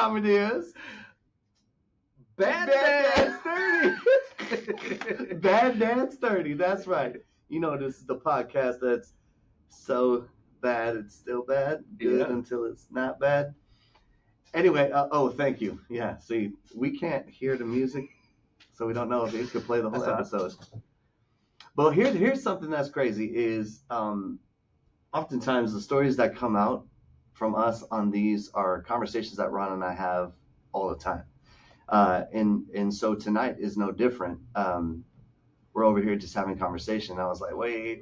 comment is Bad Dance 30. Bad Dance 30. That's right. You know, this is the podcast that's so bad it's still bad, good until it's not bad. Anyway, thank you. Yeah, see, we can't hear the music, so we don't know if it could play the whole episode. But here's something that's crazy is oftentimes the stories that come out from us on these are conversations that Ron and I have all the time. And so tonight is no different. We're over here just having a conversation. I was like, wait.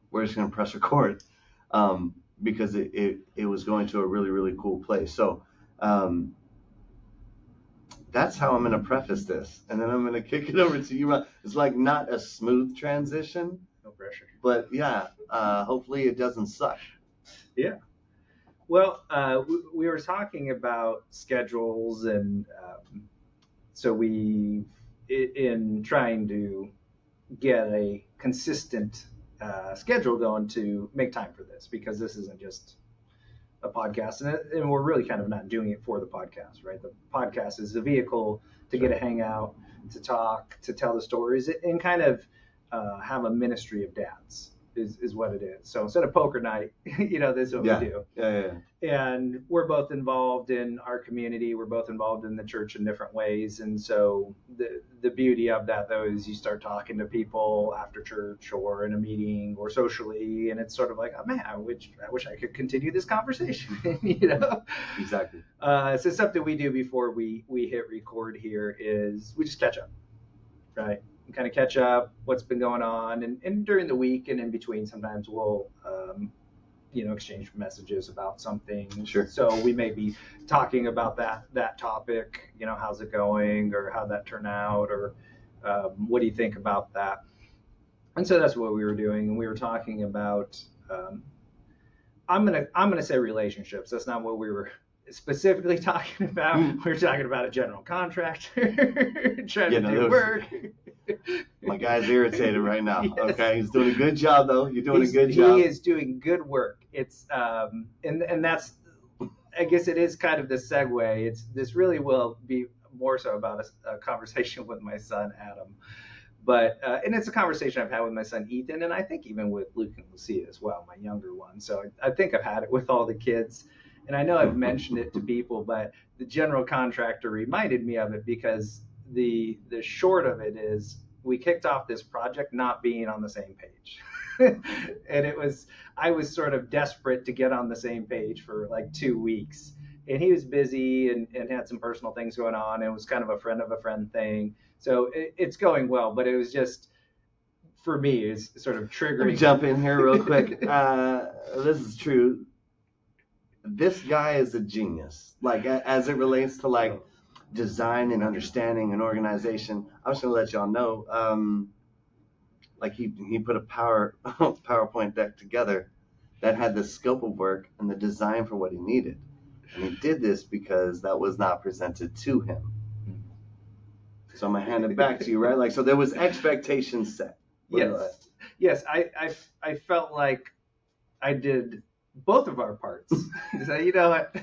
We're just going to press record because it was going to a really, really cool place. So that's how I'm going to preface this. And then I'm going to kick it over to you, Ron. It's like not a smooth transition. No pressure. But yeah, hopefully it doesn't suck. Yeah. Well, we were talking about schedules, and so we, in trying to get a consistent schedule going to make time for this, because this isn't just a podcast, and we're really kind of not doing it for the podcast, right? The podcast is a vehicle to get a hangout, to talk, to tell the stories, and kind of have a ministry of dads. Is what it is. So instead of poker night, this is what we do. Yeah. And we're both involved in our community. We're both involved in the church in different ways. And so the beauty of that, though, is you start talking to people after church or in a meeting or socially, and it's sort of like, oh man, I wish I could continue this conversation. Exactly. So something we do before we hit record here is we just catch up, right? Kind of catch up what's been going on, and during the week and in between sometimes we'll exchange messages about something. Sure. So we may be talking about that topic, how's it going, or how'd that turn out, or what do you think about that? And so that's what we were doing, and we were talking about I'm gonna say relationships. That's not what we were specifically talking about. We were talking about a general contractor trying to do work. My guy's irritated right now. Yes. Okay, he's doing a good job though. You're doing a good job. He is doing good work. It's and that's, I guess it is kind of the segue. This really will be more so about a conversation with my son Adam, but and it's a conversation I've had with my son Ethan, and I think even with Luke and Lucia as well, my younger one. So I think I've had it with all the kids. And I know I've mentioned it to people, but the general contractor reminded me of it because the short of it is we kicked off this project not being on the same page. And I was sort of desperate to get on the same page for like 2 weeks. And he was busy and had some personal things going on. And it was kind of a friend of a friend thing. So it's going well, but it was just, for me, is sort of triggering. Let me jump in here real quick. This is true. This guy is a genius, like as it relates to like design and understanding and organization. I'm just gonna let y'all know, like he put a PowerPoint deck together that had the scope of work and the design for what he needed, and he did this because that was not presented to him. So I'm gonna hand it back to you, right? Like, so there was expectations set. Yes. I felt like I did both of our parts. So you know what?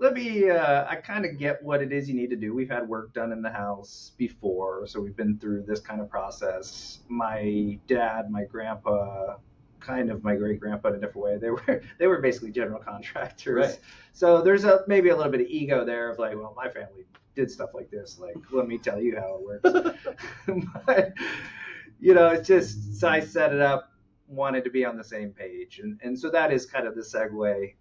Let me, I kind of get what it is you need to do. We've had work done in the house before, so we've been through this kind of process. My dad, my grandpa, kind of my great grandpa in a different way. They were basically general contractors. Right. So there's maybe a little bit of ego there of like, well, my family did stuff like this. Like, let me tell you how it works. But, it's just, so I set it up, wanted to be on the same page. And so that is kind of the segue.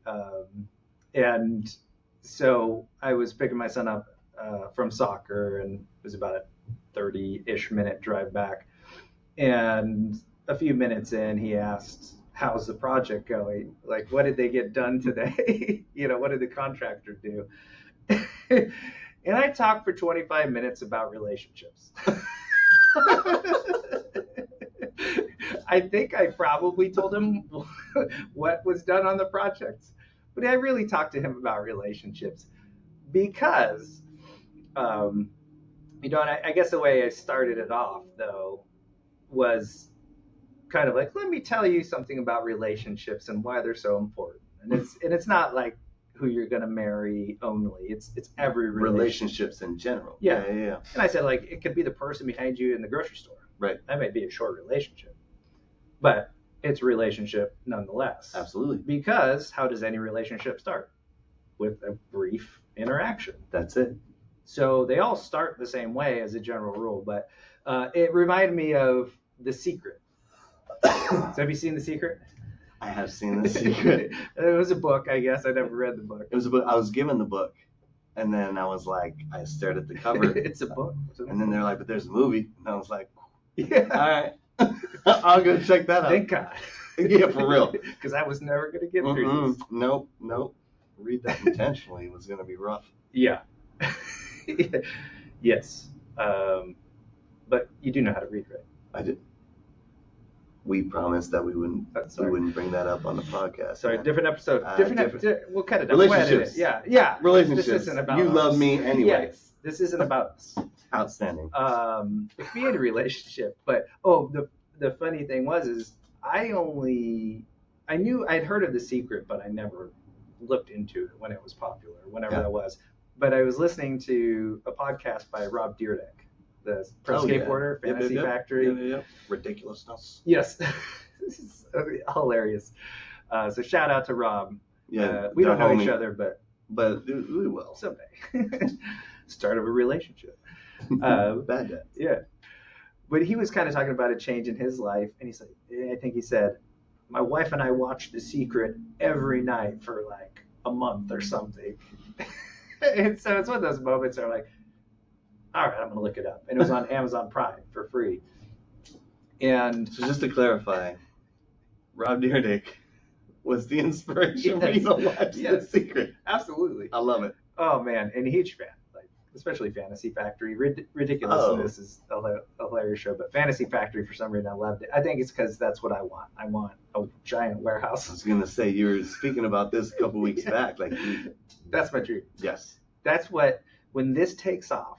And so I was picking my son up from soccer, and it was about a 30-ish minute drive back. And a few minutes in, he asked, how's the project going? Like, what did they get done today? What did the contractor do? And I talked for 25 minutes about relationships. I think I probably told him what was done on the project, but I really talked to him about relationships because, and I guess the way I started it off though was kind of like, let me tell you something about relationships and why they're so important. And it's not like who you're going to marry only. It's every relationships in general. Yeah. Yeah. And I said, like, it could be the person behind you in the grocery store. Right. That might be a short relationship, but it's a relationship nonetheless. Absolutely. Because how does any relationship start? With a brief interaction. That's it. So they all start the same way as a general rule, but it reminded me of The Secret. So have you seen The Secret? I have seen The Secret. It was a book, I guess. I never read the book. It was a book. I was given the book, and then I was like, I stared at the cover. It's a book. And then they're like, but there's a movie. And I was like, yeah. All right. I'll go check that out. Thank God. Yeah, for real. Because I was never going to get through this. Nope. Read that intentionally. It was going to be rough. Yeah. Yes. But you do know how to read, right? I did. We promised that we wouldn't bring that up on the podcast. Sorry, man. different episode. We'll cut it up. Relationships. Yeah. Relationships. This isn't about you us. love me anyway. Yes. This isn't about us. Outstanding. If we had a relationship, but the funny thing is I knew I'd heard of The Secret, but I never looked into it when it was popular, whenever that was. But I was listening to a podcast by Rob Dyrdek, the pro skateboarder, Fantasy Factory. Yeah. Ridiculousness. Yes. This is hilarious. So shout out to Rob. Yeah. We don't know each other, but we will. Someday. Start of a relationship. Bad dads. Yeah. But he was kind of talking about a change in his life. And he's like, I think he said, my wife and I watched The Secret every night for like a month or something. And so it's one of those moments where like, all right, I'm going to look it up. And it was on Amazon Prime for free. And so just to clarify, Rob Dyrdek was the inspiration for you to watch The Secret. Absolutely. I love it. Oh, man. And a huge fan. Especially Fantasy Factory. Ridiculousness is a hilarious show, but Fantasy Factory, for some reason, I loved it. I think it's because that's what I want. I want a giant warehouse. I was going to say, you were speaking about this a couple weeks back. Like, that's my dream. Yes. That's what, when this takes off,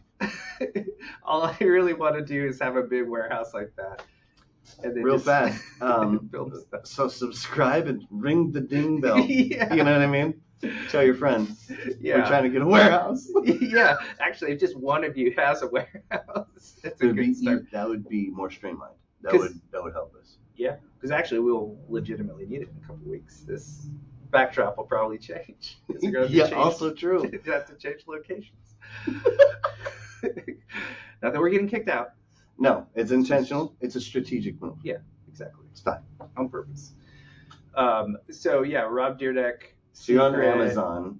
all I really want to do is have a big warehouse like that. And then real fast. So subscribe and ring the ding bell. Yeah. You know what I mean? Tell your friends. Yeah. We're trying to get a warehouse. Yeah. Actually, if just one of you has a warehouse, that's a good start. That would be more streamlined. That would help us. Yeah. Because actually, we'll legitimately need it in a couple of weeks. This backdrop will probably change. Also true. You have to change locations. Not that we're getting kicked out. No, it's intentional. It's a strategic move. Yeah, exactly. It's fine. On purpose. So, yeah, Rob Dyrdek. So you're on Amazon.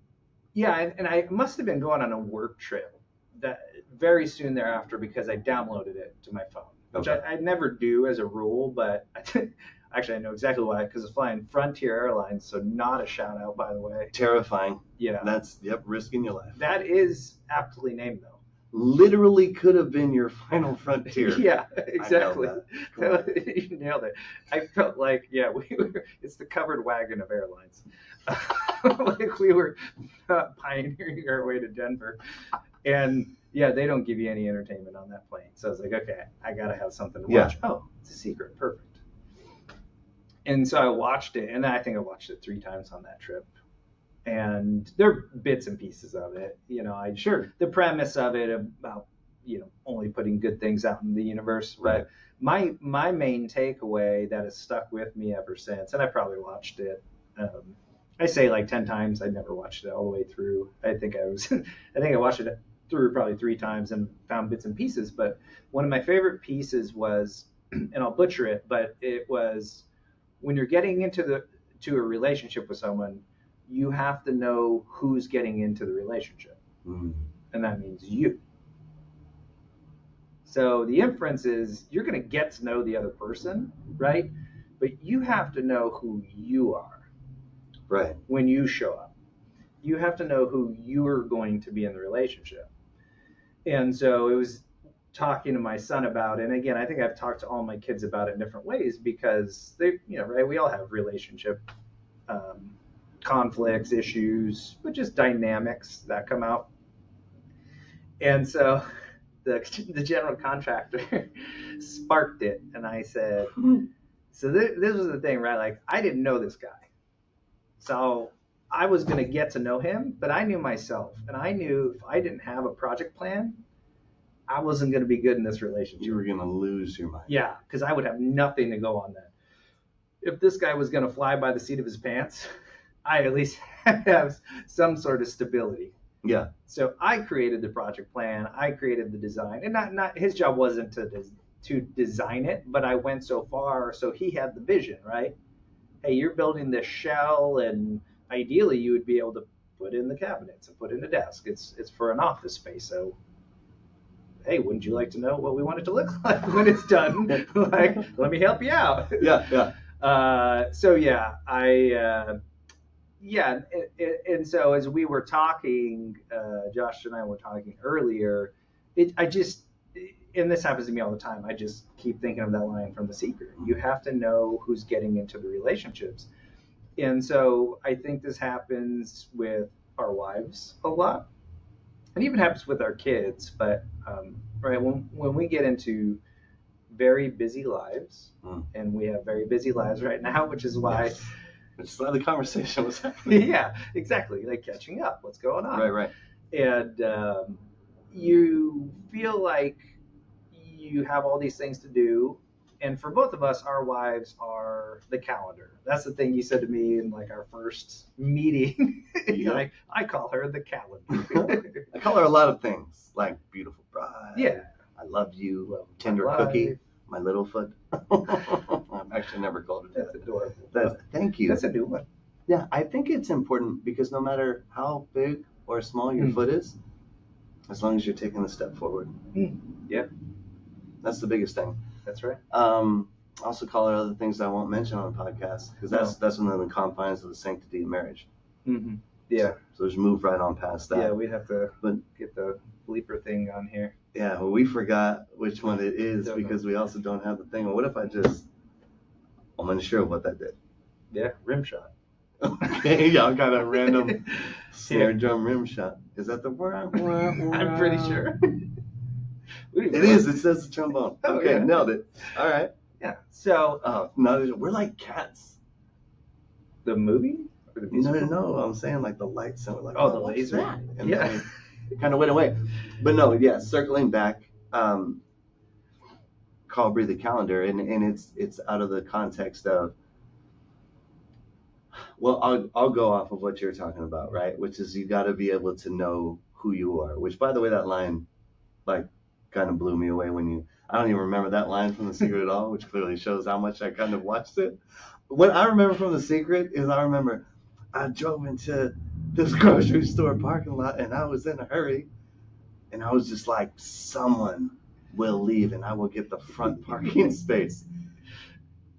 Yeah, and I must have been going on a work trip that very soon thereafter because I downloaded it to my phone, which I never do as a rule, but actually I know exactly why, because it's flying Frontier Airlines, so not a shout out, by the way. Terrifying. Yeah. That's, risking your life. That is aptly named, though. Literally could have been your final frontier. Yeah, exactly. You nailed it. I felt like, it's the covered wagon of airlines. Like we were pioneering our way to Denver. And they don't give you any entertainment on that plane. So I was like, okay, I got to have something to watch. Oh, it's a secret. Perfect. And so I watched it, and I think I watched it 3 times on that trip. And there are bits and pieces of it, the premise of it about, only putting good things out in the universe. Right. But my main takeaway that has stuck with me ever since, and I probably watched it, I say like 10 times. I never watched it all the way through. I think I watched it through probably 3 times and found bits and pieces. But one of my favorite pieces was, and I'll butcher it, but it was when you're getting into a relationship with someone, you have to know who's getting into the relationship. Mm. And that means you. So the inference is you're going to get to know the other person, right? But you have to know who you are. Right. When you show up. You have to know who you're going to be in the relationship. And so it was talking to my son about it. And again, I think I've talked to all my kids about it in different ways because they, right? We all have relationship conflicts, issues, but just dynamics that come out. And so the general contractor sparked it, and I said, so this was the thing, right? Like, I didn't know this guy. So I was going to get to know him, but I knew myself, and I knew if I didn't have a project plan, I wasn't going to be good in this relationship. You were going to lose your mind. Yeah, because I would have nothing to go on that. If this guy was going to fly by the seat of his pants, I at least have some sort of stability. Yeah. So I created the project plan. I created the design, and not his job wasn't to design it, but I went so far, so he had the vision, right? Hey, you're building this shell, and ideally you would be able to put in the cabinets and put in the desk. It's for an office space, so hey, wouldn't you like to know what we want it to look like when it's done? Like, let me help you out. Yeah. So yeah, and so as we were talking, Josh and I were talking earlier, and this happens to me all the time, I just keep thinking of that line from The Secret. You have to know who's getting into the relationships. And so I think this happens with our wives a lot. It even happens with our kids, but right when we get into very busy lives, and we have very busy lives right now, which is why... Yes. Which is why the conversation was happening. Yeah, exactly. Like catching up. What's going on? Right. And you feel like you have all these things to do. And for both of us, our wives are the calendar. That's the thing you said to me in like our first meeting. Yep. I call her the calendar. I call her a lot of things, like beautiful bride. Yeah. I love you. Tender cookie. My little foot. I've actually never called her that. That's adorable. Thank you. That's a new one. Yeah, I think it's important because no matter how big or small your foot is, as long as you're taking a step forward. Yeah. That's the biggest thing. That's right. Also call her other things I won't mention on the podcast because that's within the confines of the sanctity of marriage. Mm-hmm. Yeah. So just move right on past that. Yeah, we'd have to get the bleeper thing on here. Yeah, well, we forgot which one it is because we also don't have the thing. Well, what if I'm unsure of what that did. Yeah, rim shot. Okay, y'all got a random snare drum rim shot. Is that the word? I'm pretty sure. It is. It says the trombone. Okay, yeah. Nailed it. All right. Yeah. So. No, we're like cats. The movie? Or the music? No. I'm saying like the lights and we're like, the laser. That? And yeah. Kind of went away. But no, yeah. Circling back. Call Breathe the Calendar, and it's out of the context of. Well, I'll go off of what you're talking about, right? Which is you got to be able to know who you are. Which, by the way, that line, like, kind of blew me away I don't even remember that line from The Secret at all, which clearly shows how much I kind of watched it. What I remember from The Secret is I drove into this grocery store parking lot and I was in a hurry and I was just like, someone will leave and I will get the front parking space.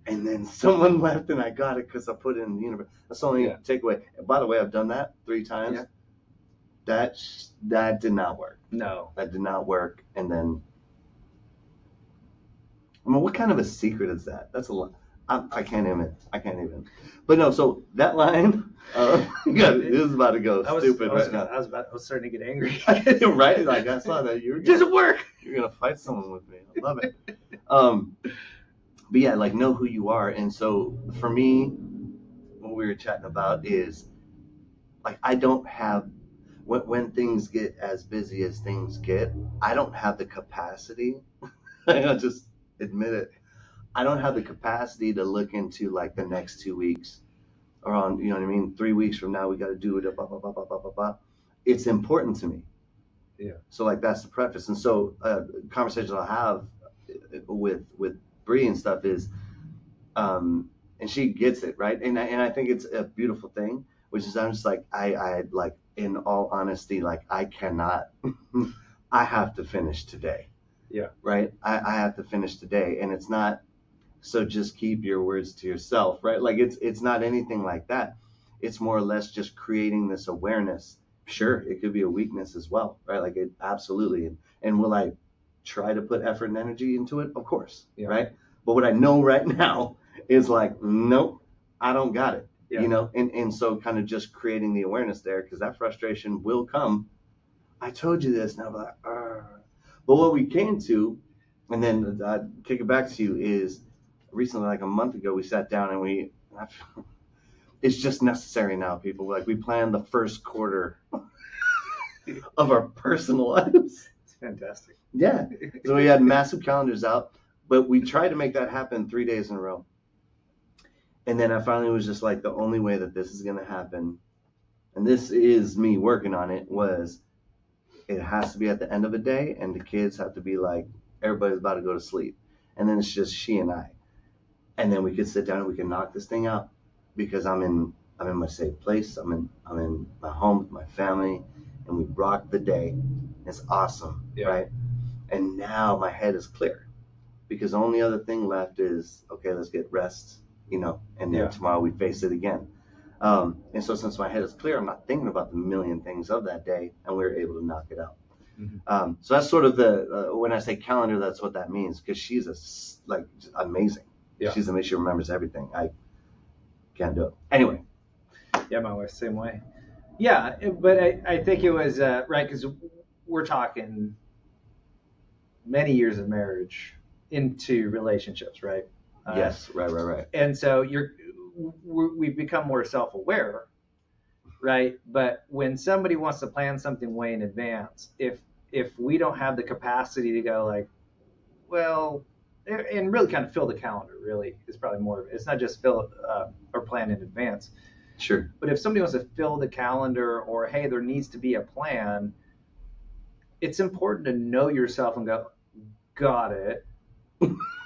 And then someone left and I got it because I put it in the universe. That's the only takeaway. And by the way, I've done that 3 times. Yeah. That did not work. No. That did not work. And then, I mean, what kind of a secret is that? That's a lot. I can't even. But no, so that line, it was about to go stupid right now. I was starting to get angry. Right? Like, I saw that. Doesn't work. You're going to fight someone with me. I love it. But yeah, like, know who you are. And so for me, what we were chatting about is, like, I don't have, when things get as busy as things get, I don't have the capacity. I'll just admit it. I don't have the capacity to look into, like, the next 2 weeks or on, you know what I mean? 3 weeks from now, we got to do it. Blah, blah, blah, blah, blah, blah, blah. It's important to me. Yeah. So, like, that's the preface. And so conversations I'll have with Bree and stuff is, and she gets it, right? And I think it's a beautiful thing, which is I'm just like, I like, in all honesty, like, I cannot, I have to finish today. Yeah. Right? I have to finish today. And it's not, so just keep your words to yourself, right? Like, it's not anything like that. It's more or less just creating this awareness. Sure, it could be a weakness as well, right? Like, it absolutely. And will I try to put effort and energy into it? Of course, right? But what I know right now is like, nope, I don't got it, you know? And so kind of just creating the awareness there, because that frustration will come. I told you this, and I'm like, But what we came to, and then kick it back to you, is recently, like a month ago, we sat down and It's just necessary now, people. Like, we plan the first quarter of our personal lives. It's fantastic. Yeah. So we had massive calendars out, but we tried to make that happen 3 days in a row. And then I finally was just like, the only way that this is going to happen, and this is me working on it, was it has to be at the end of the day, and the kids have to be like, everybody's about to go to sleep. And then it's just she and I. And then we could sit down and we can knock this thing out, because I'm in my safe place. I'm in my home with my family, and we rock the day. It's awesome, right? And now my head is clear, because the only other thing left is, okay, let's get rest, and then tomorrow we face it again. And so since my head is clear, I'm not thinking about the million things of that day, and we were able to knock it out. Mm-hmm. So that's sort of when I say calendar, that's what that means, because she's just amazing. Yeah. She's amazing. She remembers everything. I can't do it. Anyway. Yeah, my wife's the same way. Yeah, but I think it was right, because we're talking many years of marriage into relationships, right? Yes, right. And so we've become more self-aware, right? But when somebody wants to plan something way in advance, if we don't have the capacity to go like, well, and really kind of fill the calendar, really is probably more of it. It's not just fill or plan in advance. Sure. But if somebody wants to fill the calendar, or hey, there needs to be a plan, it's important to know yourself and go, got it.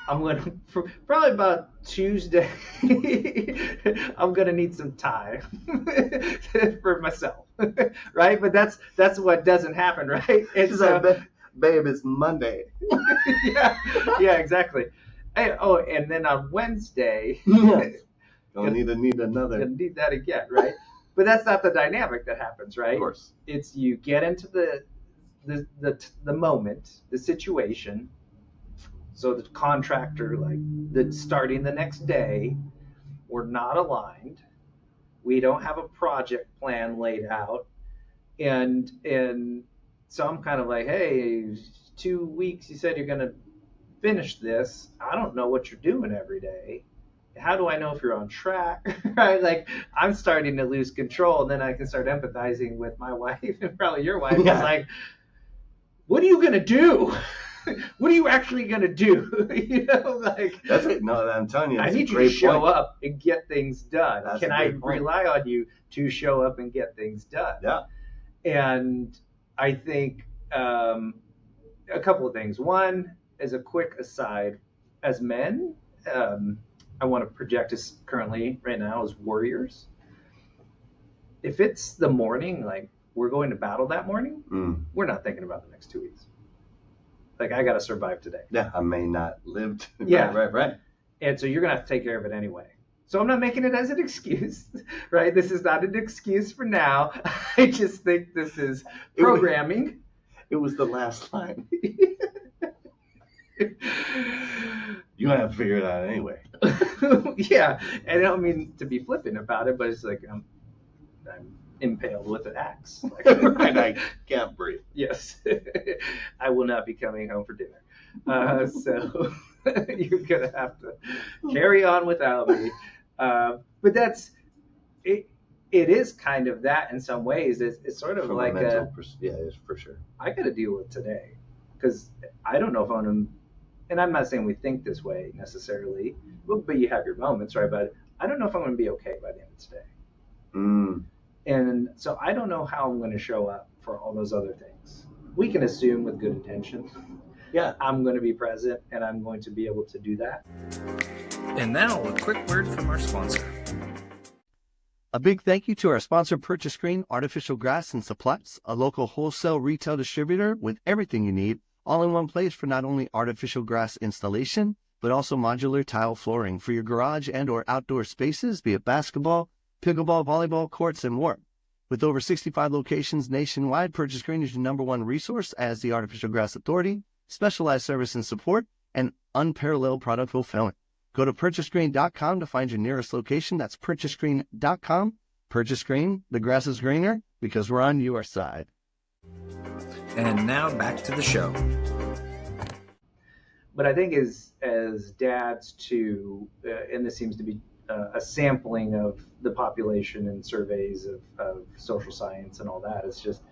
I'm going to, probably about Tuesday, I'm going to need some time for myself, right? But that's what doesn't happen, right? It's so, babe, it's Monday. yeah, exactly. And then on Wednesday, Gonna need another. Gonna need that again, right? But that's not the dynamic that happens, right? Of course. It's you get into the moment, the situation. So the contractor, starting the next day, we're not aligned. We don't have a project plan laid out, and so I'm kind of like, hey, 2 weeks. You said you're gonna finish this. I don't know what you're doing every day. How do I know if you're on track? Right? Like, I'm starting to lose control, and then I can start empathizing with my wife and probably your wife. Yeah. It's like, what are you gonna do? What are you actually gonna do? That's it. No, I'm telling you, I need you to show up and get things done. Can I rely on you to show up and get things done? Yeah. And I think a couple of things. One, as a quick aside, as men, I want to project us currently right now as warriors. If it's the morning, like we're going to battle that morning, we're not thinking about the next 2 weeks. Like, I got to survive today. Yeah, I may not live to. Yeah. Right. And so you're going to have to take care of it anyway. So I'm not making it as an excuse, right? This is not an excuse for now. I just think this is programming. It was the last line. You have to figure it out anyway. Yeah, and I don't mean to be flippant about it, but it's like I'm impaled with an axe. Right, I can't breathe. Yes, I will not be coming home for dinner. So you're gonna have to carry on without me. But that's it. It is kind of that in some ways. It's sort of from like yeah, it's for sure. I got to deal with today, because I don't know if I'm gonna. And I'm not saying we think this way necessarily, but you have your moments, right? But I don't know if I'm going to be okay by the end of today. And so I don't know how I'm going to show up for all those other things. We can assume with good intentions. Yeah, I'm going to be present, and I'm going to be able to do that. And now a quick word from our sponsor. A big thank you to our sponsor, Purchase Green Artificial Grass and Supplies, a local wholesale retail distributor with everything you need, all in one place for not only artificial grass installation, but also modular tile flooring for your garage and or outdoor spaces, be it basketball, pickleball, volleyball courts, and more. With over 65 locations nationwide, Purchase Green is your #1 resource as the artificial grass authority, specialized service and support, and unparalleled product fulfillment. Go to purchasegreen.com to find your nearest location. That's purchasegreen.com. Purchase Green, the grass is greener because we're on your side. And now back to the show. But I think as dads too, and this seems to be a sampling of the population and surveys of social science and all that. It's just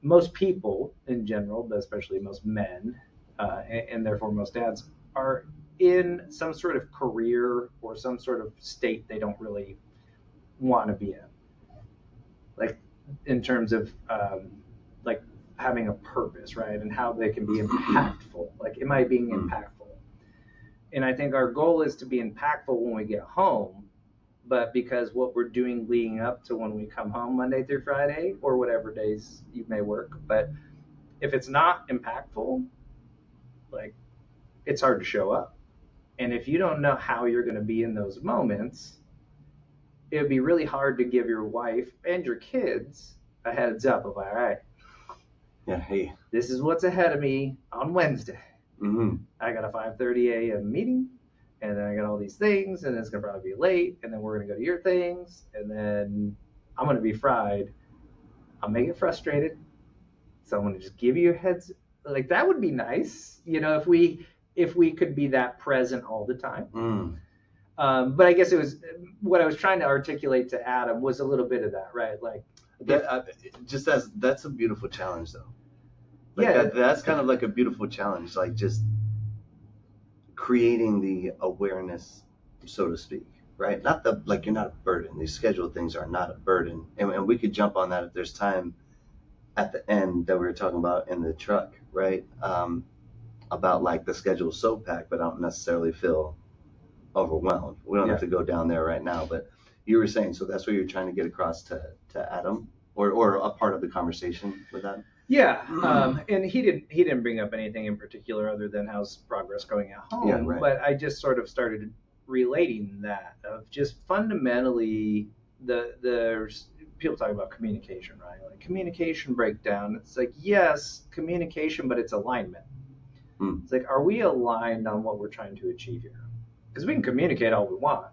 most people in general, but especially most men, and therefore most dads, are in some sort of career or some sort of state they don't really want to be in. Like in terms of like having a purpose, right? And how they can be impactful. Like, am I being impactful? And I think our goal is to be impactful when we get home, but because what we're doing leading up to when we come home Monday through Friday or whatever days you may work, but if it's not impactful, like, it's hard to show up. And if you don't know how you're going to be in those moments, it would be really hard to give your wife and your kids a heads up of, all right, yeah, hey, this is what's ahead of me on Wednesday. mm-hmm. I got a 5:30 a.m. meeting, and then I got all these things, and it's going to probably be late, and then we're going to go to your things, and then I'm going to be fried. I'll make it frustrated. So I'm going to just give you a heads. Like, that would be nice, you know, if we could be that present all the time. But I guess it was what I was trying to articulate to Adam was a little bit of that, right? Like that, that's a beautiful challenge, though. Like yeah, that's kind of like a beautiful challenge, like just creating the awareness, so to speak, right? Not the, like, you're not a burden. These scheduled things are not a burden, and we could jump on that if there's time at the end that we were talking about in the truck, right? About like the schedule is so packed, but I don't necessarily feel overwhelmed. We don't have to go down there right now, but you were saying, so that's what you're trying to get across to Adam, or a part of the conversation with Adam? Yeah, and he didn't bring up anything in particular other than how's progress going at home. Yeah, right. But I just sort of started relating that of just fundamentally the people talk about communication, right? Like communication breakdown. It's like, yes, communication, but it's alignment. It's like, are we aligned on what we're trying to achieve here? Because we can communicate all we want,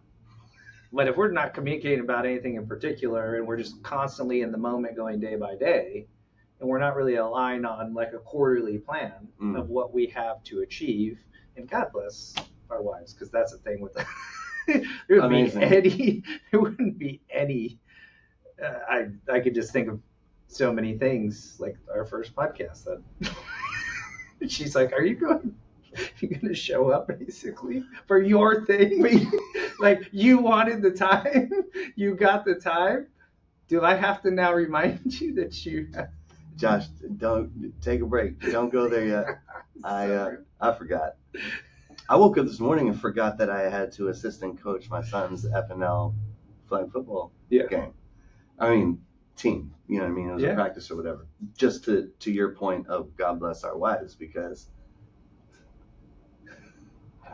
but if we're not communicating about anything in particular and we're just constantly in the moment going day by day, and we're not really aligned on like a quarterly plan of what we have to achieve, and God bless our wives, because that's the thing with there wouldn't be any I could just think of so many things, like our first podcast that she's like, are you going to show up basically for your thing? Like, you wanted the time, you got the time. Do I have to now remind you that you have... Josh, don't take a break. Don't go there yet. I forgot. I woke up this morning and forgot that I had to assistant coach my son's FNL flag football game. I mean, team. You know what I mean? It was a practice or whatever. Just to your point of God bless our wives, because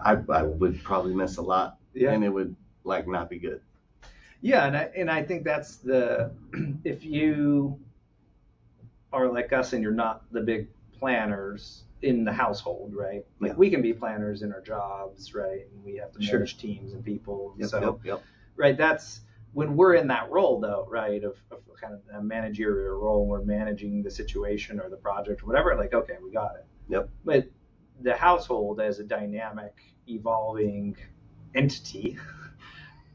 I would probably miss a lot, and it would like not be good. Yeah, and I think that's the, if you are like us and you're not the big planners in the household, right? Like we can be planners in our jobs, right? And we have to manage teams and people. Right, that's when we're in that role though, right? Of kind of a managerial role, we're managing the situation or the project or whatever, like, okay, we got it. Yep. But the household as a dynamic, evolving entity,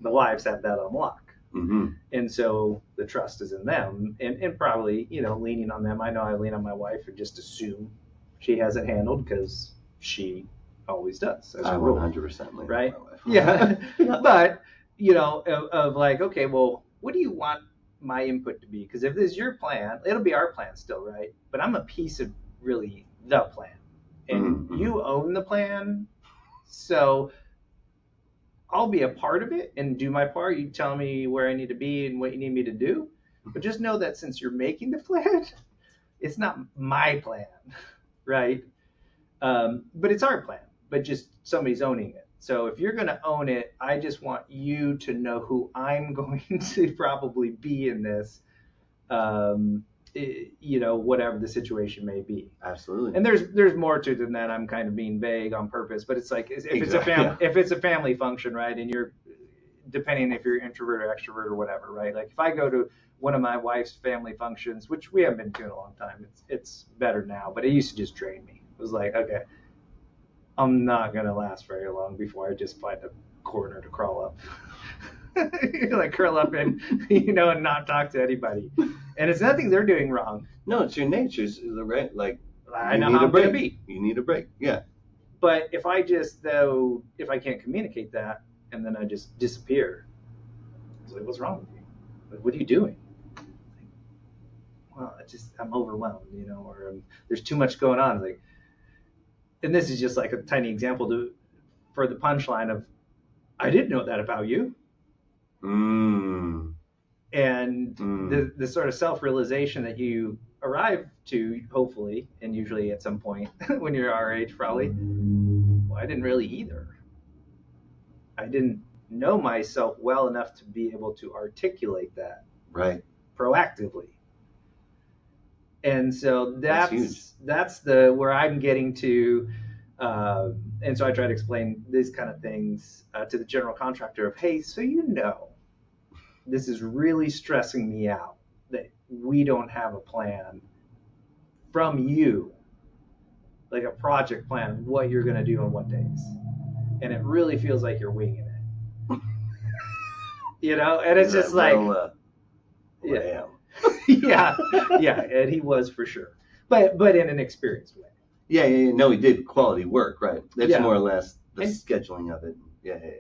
the wives have that on lock. And so the trust is in them, and probably, you know, leaning on them. I know I lean on my wife and just assume she has it handled because she always does. I 100% lean right? on my wife. Yeah. But, you know, of like, okay, well, what do you want my input to be? Because if this is your plan, it'll be our plan still, right? But I'm a piece of really the plan. And you own the plan. So I'll be a part of it and do my part. You tell me where I need to be and what you need me to do. But just know that since you're making the plan, it's not my plan, right? But it's our plan, but just somebody's owning it. So if you're going to own it, I just want you to know who I'm going to probably be in this, you know, whatever the situation may be. Absolutely. And there's more to it than that. I'm kind of being vague on purpose, but it's like if it's a family function, right? And you're, depending if you're introvert or extrovert or whatever, right? Like if I go to one of my wife's family functions, which we haven't been to in a long time, it's better now, but it used to just drain me. It was like, okay, I'm not gonna last very long before I just find a corner to crawl up. You like curl up and and not talk to anybody. And it's nothing they're doing wrong. No, it's your nature, right? Like I you know need how a I'm gonna break. be. You need a break. Yeah. But if I can't communicate that and then I just disappear, it's like, what's wrong with you? Like, what are you doing? Well, I'm overwhelmed, or there's too much going on. Like, and this is just like a tiny example for the punchline of, I didn't know that about you. And the sort of self-realization that you arrive to, hopefully, and usually at some point when you're our age, probably, well, I didn't really either. I didn't know myself well enough to be able to articulate that right proactively. And so that's where I'm getting to. And so I try to explain these kind of things to the general contractor of, hey, so this is really stressing me out that we don't have a plan from you, like a project plan, what you're going to do on what days. And it really feels like you're winging it. And it's just like, yeah. yeah, and he was for sure. But in an experienced way. Yeah. No, he did quality work, right? That's more or less the scheduling of it.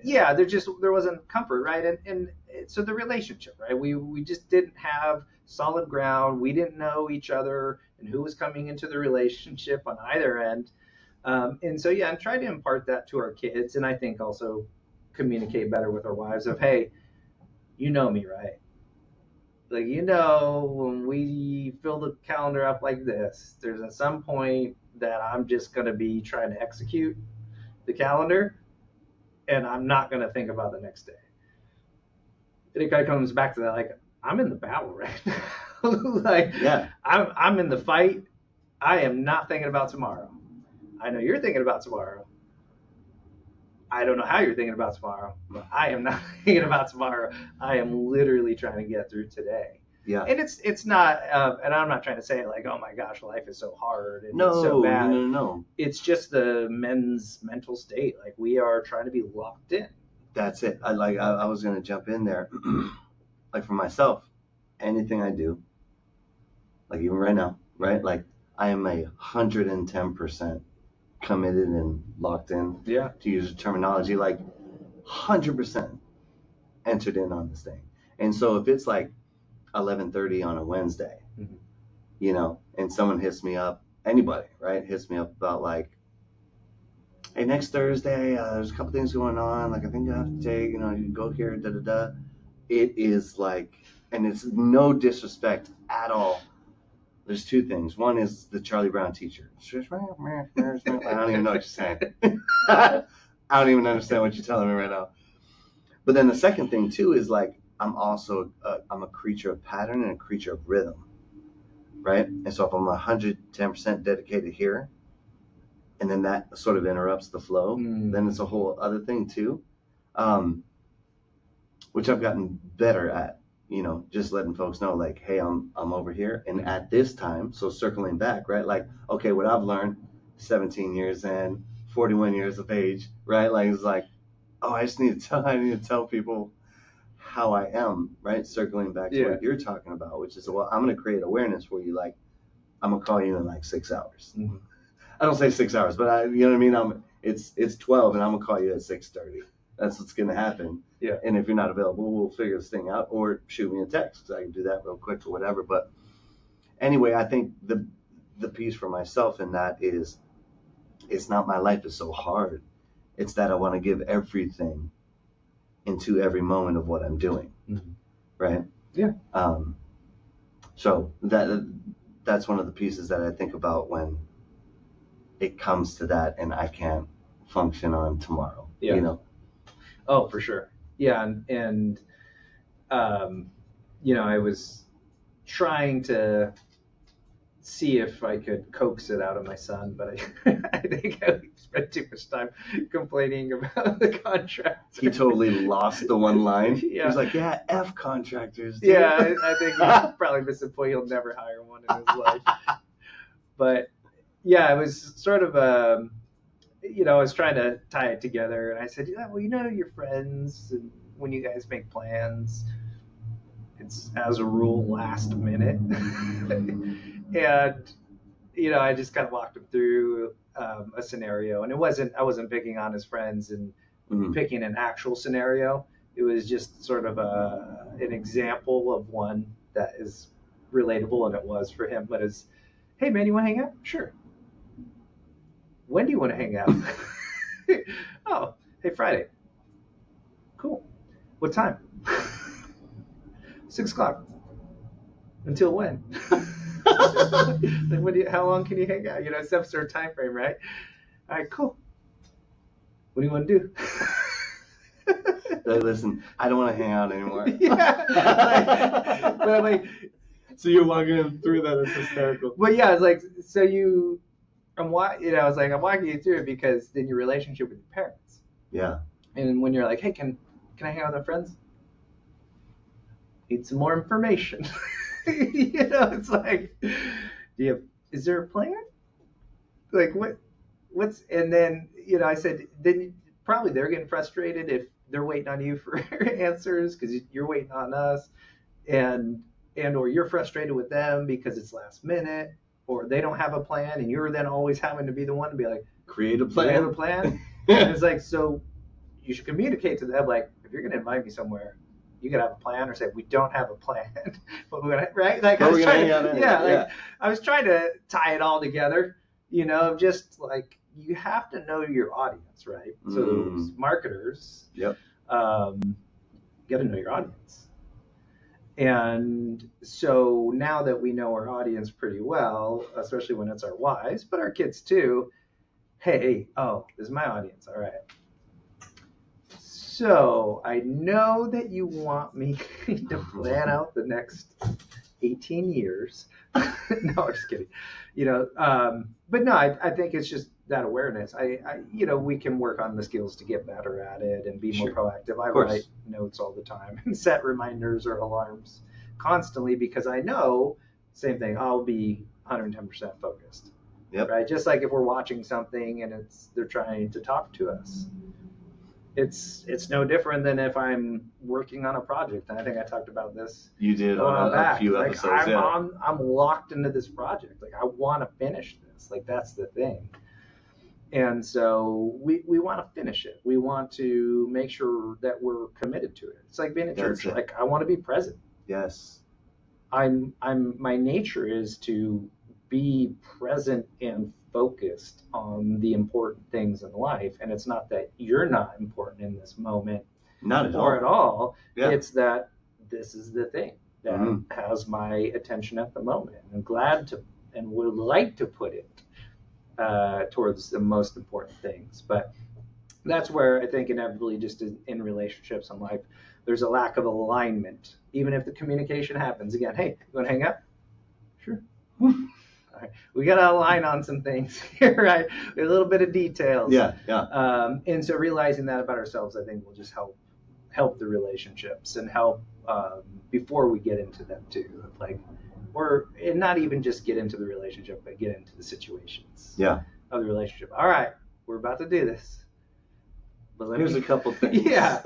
Yeah. There wasn't comfort, right? And so the relationship, right? We just didn't have solid ground. We didn't know each other and who was coming into the relationship on either end. And so, I'm trying to impart that to our kids, and I think also communicate better with our wives of, hey, you know me, right? Like, when we fill the calendar up like this, there's at some point that I'm just going to be trying to execute the calendar, and I'm not going to think about the next day. And it kind of comes back to that, like, I'm in the battle right now. Like, I'm in the fight. I am not thinking about tomorrow. I know you're thinking about tomorrow. I don't know how you're thinking about tomorrow, but I am not thinking about tomorrow. I am literally trying to get through today. Yeah. And it's not, and I'm not trying to say like, oh my gosh, life is so hard and it's so bad. No. It's just the men's mental state. Like, we are trying to be locked in. That's it. I was going to jump in there. Like, for myself, anything I do, like even right now, right? Like, I am 110% committed and locked in. Yeah. To use the terminology, like 100% entered in on this thing. And so if it's like 11:30 on a Wednesday, and someone hits me up, anybody, right, hits me up about like, hey, next Thursday, there's a couple things going on. Like, I think I have to take, you can go here, da-da-da. It is like, and it's no disrespect at all. There's two things. One is the Charlie Brown teacher. I don't even know what you're saying. I don't even understand what you're telling me right now. But then the second thing, too, is like, I'm also, I'm a creature of pattern and a creature of rhythm, right? And so if I'm 110% dedicated here, and then that sort of interrupts the flow, then it's a whole other thing, too, which I've gotten better at. Just letting folks know, like, hey, I'm over here, and at this time, so circling back, right? Like, okay, what I've learned, 17 years in, 41 years of age, right? Like, it's like, oh, I need to tell people how I am, right? Circling back to what you're talking about, which is, well, I'm going to create awareness for you. Like, I'm going to call you in like 6 hours. Mm-hmm. I don't say 6 hours, but you know what I mean? It's 12, and I'm going to call you at 6:30. That's what's going to happen. Yeah. And if you're not available, we'll figure this thing out, or shoot me a text, because I can do that real quick or whatever. But anyway, I think the piece for myself in that is, it's not my life is so hard. It's that I want to give everything into every moment of what I'm doing. Mm-hmm. Right? Yeah. So that's one of the pieces that I think about when it comes to that, and I can't function on tomorrow. Yeah. Oh, for sure. Yeah. And I was trying to see if I could coax it out of my son, but I think I spent too much time complaining about the contractor. He totally lost the one line. Yeah. He's like, yeah, F contractors. Dude. Yeah, I think he's probably missed the point. He'll never hire one in his life. But yeah, it was sort of I was trying to tie it together, and I said, yeah, well, your friends, and when you guys make plans, it's as a rule last minute. And I just kind of walked him through a scenario, and I wasn't picking on his friends and picking an actual scenario. It was just sort of an example of one that is relatable, and it was for him. But it's, hey man, you want to hang out? Sure. When do you want to hang out? Oh, hey, Friday. Cool. What time? 6 o'clock. Until when? Like, how long can you hang out? Some sort of time frame, right? All right, cool. What do you want to do? Like, listen, I don't want to hang out anymore. Yeah. But I'm like, so you're walking him through that. It's hysterical. But yeah, it's like, so I'm walking you through it because then your relationship with your parents. Yeah. And when you're like, hey, can I hang out with my friends? Need some more information. It's like, is there a plan? Like what's, and then, I said, then probably they're getting frustrated if they're waiting on you for answers because you're waiting on us, and or you're frustrated with them because it's last minute, or they don't have a plan and you're then always having to be the one to be like, create a plan. And it's like, so you should communicate to them, like, if you're going to invite me somewhere, you gotta have a plan, or say we don't have a plan. But we're gonna, right? Like, I was trying to tie it all together, just like, you have to know your audience, right? So marketers, yep. You gotta know your audience. And so now that we know our audience pretty well, especially when it's our wives, but our kids too, hey, this is my audience, all right. So I know that you want me to plan out the next 18 years. No, I'm just kidding. But no, I think it's just that awareness. We can work on the skills to get better at it and be more proactive. I write notes all the time and set reminders or alarms constantly because I know, same thing, I'll be 110% focused. Yep. Right? Just like if we're watching something and they're trying to talk to us. It's no different than if I'm working on a project. And I think I talked about this. You did on a few episodes. I'm locked into this project. Like, I want to finish this. Like, that's the thing. And so we want to finish it. We want to make sure that we're committed to it. It's like being at church. Like, I want to be present. Yes. My nature is to be present and focused on the important things in life. And it's not that you're not important in this moment. Not at all. Or at all. Yeah. It's that this is the thing that has my attention at the moment. I'm glad to and would like to put it towards the most important things. But that's where I think inevitably, just in relationships in life, there's a lack of alignment. Even if the communication happens, again, hey, you want to hang out? Sure. All right. We got to align on some things here, right? A little bit of details. Yeah. And so realizing that about ourselves, I think, will just help the relationships and help before we get into them too. Like, and not even just get into the relationship, but get into the situations of the relationship. All right, we're about to do this. But here's a couple things. Yeah.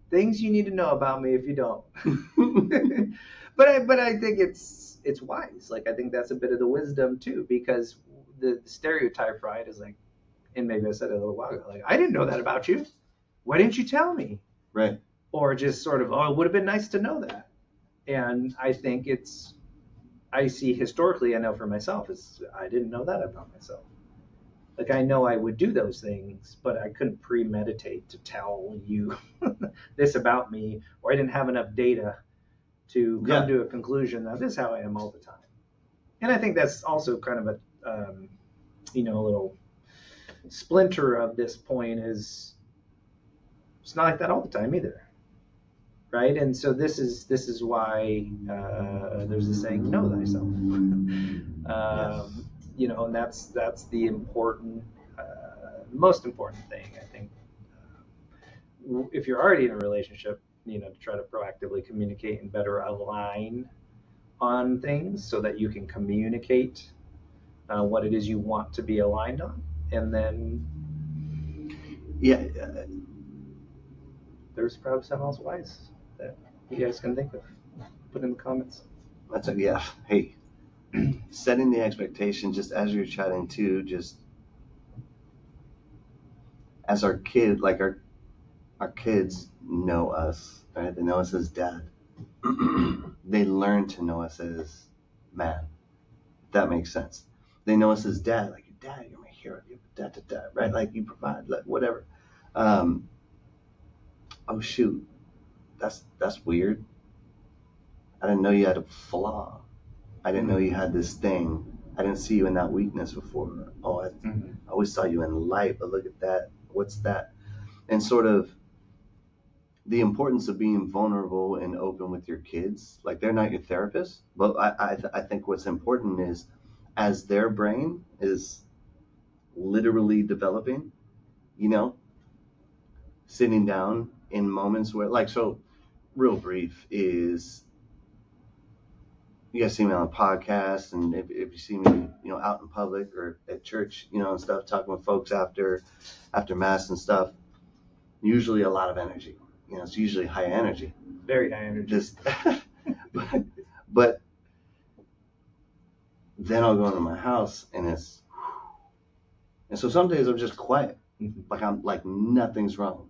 Things you need to know about me if you don't. But I think it's wise. Like, I think that's a bit of the wisdom too, because the stereotype, right, is like, and maybe I said it a little while ago, like, I didn't know that about you. Why didn't you tell me? Right. Or just sort of, it would have been nice to know that. And I think I see historically, I know for myself, I didn't know that about myself. Like, I know I would do those things, but I couldn't premeditate to tell you this about me, or I didn't have enough data to come to a conclusion that this is how I am all the time. And I think that's also kind of a little splinter of this point is it's not like that all the time either. Right. And so this is why there's a saying, know thyself. And that's the important, most important thing, I think. If you're already in a relationship, to try to proactively communicate and better align on things so that you can communicate what it is you want to be aligned on. And then there's probably something else wise that you guys can think of. Put in the comments. Yeah. Hey, setting the expectation just as you're chatting too, just as our kid, like our kids know us, right? They know us as dad. They learn to know us as man. If that makes sense. They know us as dad, like dad, you're my hero, you're dad, right? Like you provide, like whatever. Oh shoot, that's weird. I didn't know you had a flaw. I didn't know you had this thing. I didn't see you in that weakness before. Oh, I always saw you in light, but look at that. What's that? And sort of the importance of being vulnerable and open with your kids. Like they're not your therapist, but I think what's important is as their brain is literally developing, you know, sitting down in moments where, like, so real brief is, you guys see me on a podcast, and if you see me, you know, out in public or at church, you know, and stuff, talking with folks after mass and stuff, usually a lot of energy. You know, it's usually high energy. Very high energy. Just, but then I'll go into my house and so some days I'm just quiet. Like I'm like nothing's wrong.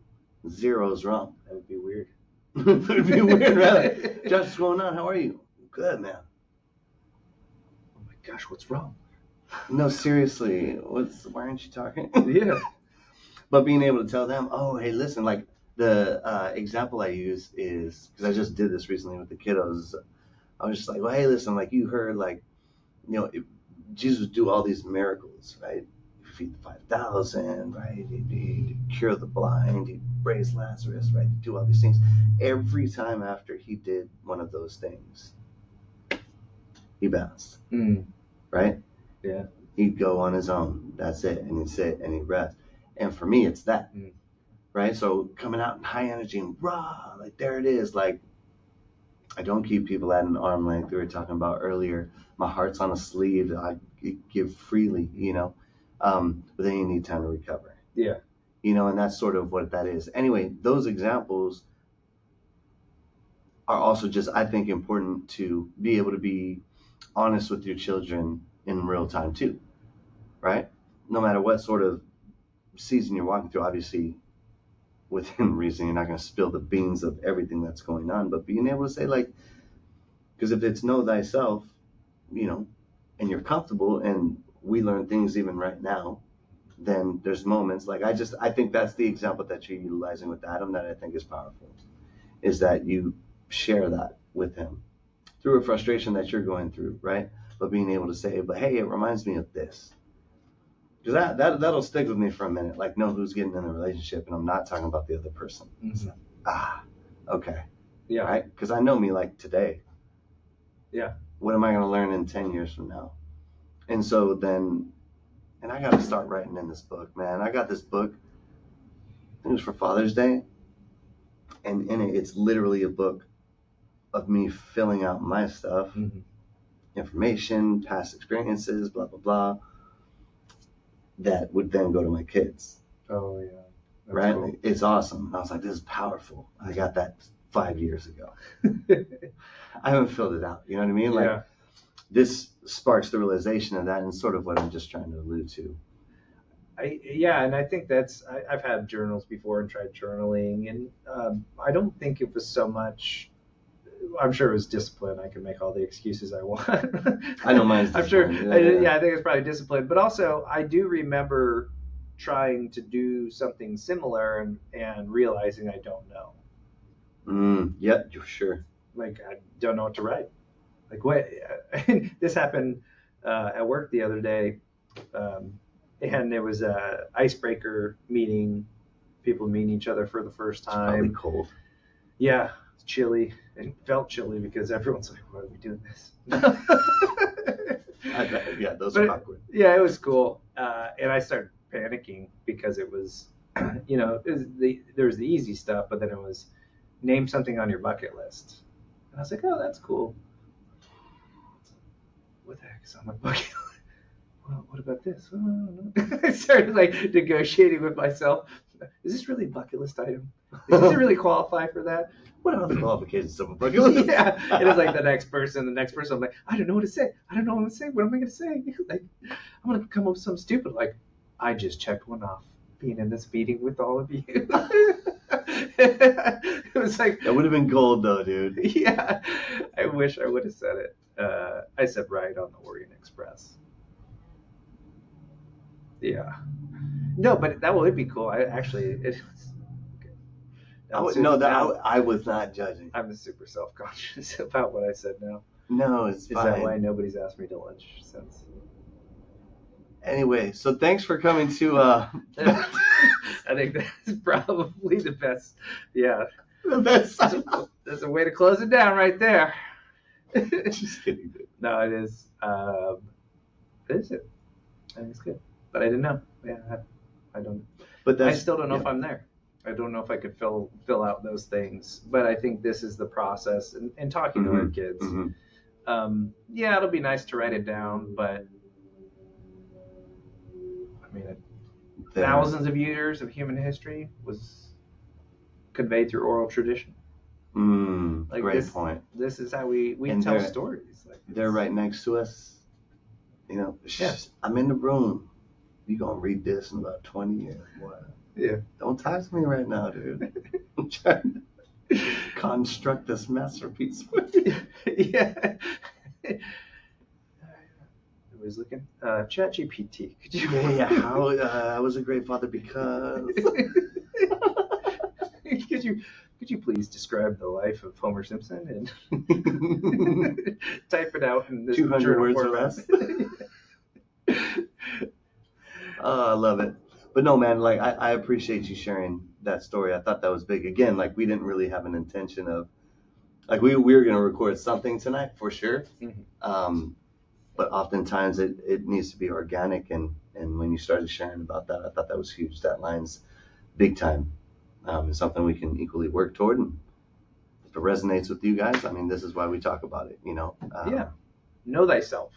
Zero's wrong. That would be weird. It would be weird, right? Josh, what's going on? How are you? Good, man. Oh my gosh, what's wrong? No, seriously. Why aren't you talking? Yeah. But being able to tell them, oh, hey, listen, like the example I use is, because I just did this recently with the kiddos. I was just like, well, hey, listen, like you heard, like, you know, Jesus would do all these miracles, right? Feed the 5,000, right? He'd cure the blind, he'd raise Lazarus, right? He'd do all these things. Every time after he did one of those things, he bounced, right? Yeah. He'd go on his own. That's it. And he'd sit and he'd rest. And for me, it's that, right? So coming out in high energy and raw, like there it is. Like I don't keep people at an arm length. We were talking about earlier. My heart's on a sleeve. I give freely, you know. But then you need time to recover. Yeah. You know, and that's sort of what that is. Anyway, those examples are also just, I think, important to be able to be honest with your children in real time too, right? No matter what sort of season you're walking through, obviously within reason, you're not going to spill the beans of everything that's going on, but being able to say, like, because if it's know thyself, you know, and you're comfortable, and we learn things even right now, then there's moments like I think that's the example that you're utilizing with Adam that I think is powerful, is that you share that with him through a frustration that you're going through, right? But being able to say, but hey, it reminds me of this. Because that'll stick with me for a minute. Like, know who's getting in the relationship, and I'm not talking about the other person. Okay. Yeah. Right? Because I know me like today. Yeah. What am I going to learn in 10 years from now? And so then, and I got to start writing in this book, man. I got this book. It was for Father's Day. And in it, it's literally a book of me filling out my stuff, information, past experiences, blah, blah, blah, that would then go to my kids. Oh, yeah. That's right? Cool. It's awesome. I was like, this is powerful. I got that 5 years ago. I haven't filled it out. You know what I mean? Like, yeah. This sparks the realization of that, and sort of what I'm just trying to allude to. And I think I've had journals before and tried journaling, and I don't think it was so much. I'm sure it was discipline. I can make all the excuses I want. I know mine's discipline. I'm sure. Yeah, I think it's probably discipline. But also, I do remember trying to do something similar and realizing I don't know. Yeah, you're sure. Like, I don't know what to write. Like, what? This happened at work the other day, and it was a icebreaker meeting. People meeting each other for the first time. It's probably cold. Yeah, it's chilly. It felt chilly because everyone's like, "Why are we doing this?" Yeah, those are awkward. Yeah, it was cool, and I started panicking because it was, you know, there was the easy stuff, but then it was name something on your bucket list, and I was like, "Oh, that's cool." What the heck is on my bucket list? Well, what about this? I started like negotiating with myself. Is this really a bucket list item? Does it really qualify for that? What are the qualifications of a bucket list? Yeah. And it's like the next person. I'm like, I don't know what to say. What am I going to say? Like, I'm going to come up with something stupid. Like, I just checked one off being in this meeting with all of you. It was like. That would have been gold though, dude. Yeah. I wish I would have said it. I said ride on the Orient Express. Yeah. No, but that would be cool. I was not judging. I'm super self-conscious about what I said now. No, it's fine. Is that why nobody's asked me to lunch since? Anyway, so thanks for coming to. I think that's probably the best. Yeah, the best. That's a way to close it down right there. Just kidding, dude. No, it is. It is it. I think it's good, but I didn't know. Yeah, I don't. But I still don't know if I'm there. I don't know if I could fill out those things. But I think this is the process. And talking to our kids, yeah, it'll be nice to write it down, but I mean, thousands of years of human history was conveyed through oral tradition. Great point. This is how we tell stories. Like they're right next to us. You know, I'm in the room. You gonna read this in about 20 years. What? Yeah. Don't talk to me right now, dude. I'm trying to construct this masterpiece. Yeah. Everybody's looking. ChatGPT. Could you? Yeah. How I was a great father because. Could you please describe the life of Homer Simpson and type it out in this 200 words or less? Oh, I love it. But no, man, like I appreciate you sharing that story. I thought that was big. Again, like we didn't really have an intention of, like we were going to record something tonight for sure. But oftentimes it needs to be organic. And when you started sharing about that, I thought that was huge. That line's big time. It's something we can equally work toward. And if it resonates with you guys, I mean, this is why we talk about it, you know? Yeah. Know thyself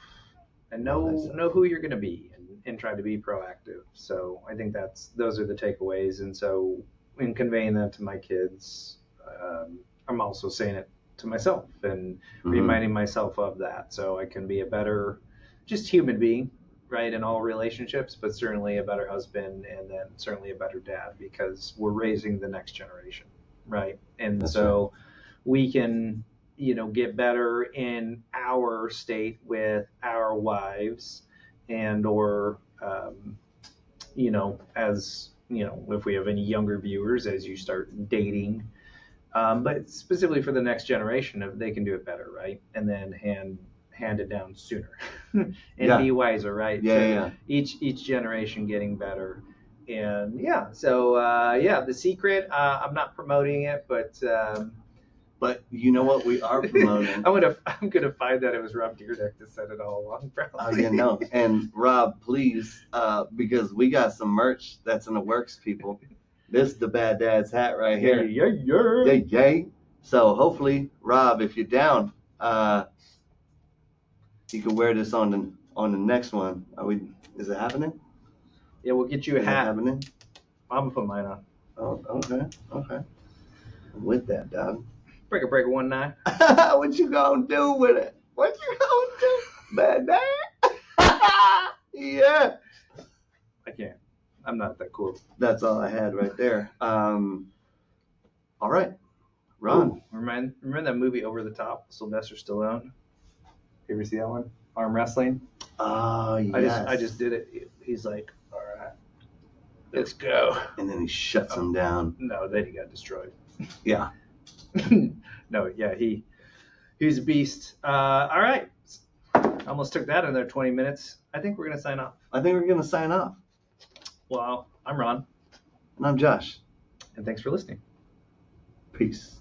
and know who you're going to be. And try to be proactive. So I think those are the takeaways. And so in conveying that to my kids, I'm also saying it to myself and reminding myself of that, so I can be a better just human being, right, in all relationships, but certainly a better husband and then certainly a better dad, because we're raising the next generation, right? And that's so right. We can, get better in our state with our wives and or as if we have any younger viewers, as you start dating, but specifically for the next generation, if they can do it better, right, and then hand it down sooner and be wiser, right? Each generation getting better. And so the secret, I'm not promoting it, but you know what we are promoting? I'm gonna find that it was Rob Dyrdek that said it all along, probably. Oh, no. And Rob, please, because we got some merch that's in the works, people. This is the Bad Dad's hat right here. Yeah. So hopefully, Rob, if you're down, you can wear this on the next one. Is it happening? Yeah, we'll get you a hat. Happening? I'm gonna put mine on. Oh, okay. I'm with that, dog. Breaker 19. What you gonna do with it? What you gonna do, Bad Dad? Yeah. I can't. I'm not that cool. That's all I had right there. All right, Ron. Ooh, remember that movie Over the Top, Sylvester Stallone? You ever see that one? Arm wrestling. Oh, yes. I just did it. He's like, all right, let's go. And then he shuts him down. No, then he got destroyed. Yeah. No, yeah, he's a beast. All right. Almost took that another 20 minutes. I think we're going to sign off. Well, I'm Ron. And I'm Josh. And thanks for listening. Peace.